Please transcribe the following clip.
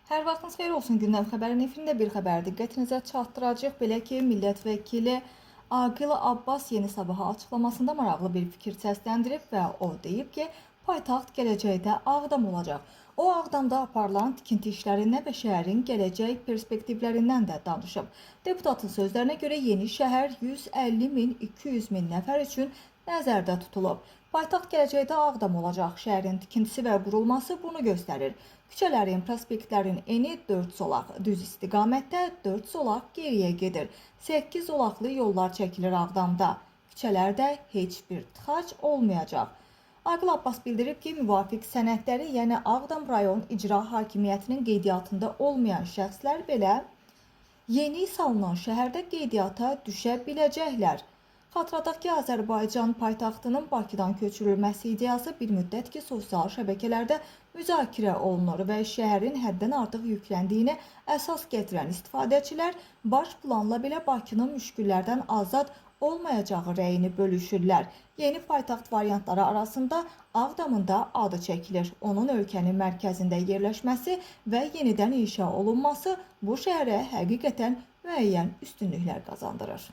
Hər vaxtınız xeyir olsun. Gündəm xəbərin efirində bir xəbər diqqətinizə çatdıracaq. Belə ki, millət vəkili Aqil Abbas Yeni Sabaha açıqlamasında maraqlı bir fikir səsləndirib və o deyib ki, paytaxt gələcəkdə Ağdam olacaq. O, Ağdamda aparılan tikinti işlərindən və şəhərin gələcək perspektivlərindən də danışıb. Deputatın sözlərinə görə yeni şəhər 150 min, 200 min nəfər üçün nəzərdə tutulub. Paytaxt gələcəkdə Ağdam olacaq. Şəhərin tikintisi və qurulması bunu göstərir. Küçələrin, prospektlərin eni 4 zolaq, düz istiqamətdə 4 zolaq geriyə gedir. 8 zolaqlı yollar çəkilir Ağdamda. Küçələrdə heç bir tıxac olmayacaq. Aqil Abbas bildirib ki, müvafiq sənədləri, yəni Ağdam rayon icra hakimiyyətinin qeydiyyatında olmayan şəxslər belə yeni salınan şəhərdə qeydiyyata düşə biləcəklər. Xatırladaq ki, Azərbaycan paytaxtının Bakıdan köçürülməsi ideyası bir müddət ki, sosial şəbəkələrdə müzakirə olunur və şəhərin həddən artıq yükləndiyini əsas gətirən istifadəçilər baş planla belə Bakının müşküllərdən azad olmayacağı rəyini bölüşürlər. Yeni paytaxt variantları arasında Ağdamın da adı çəkilir. Onun ölkənin mərkəzində yerləşməsi və yenidən inşa olunması bu şəhərə həqiqətən müəyyən üstünlüklər qazandırır.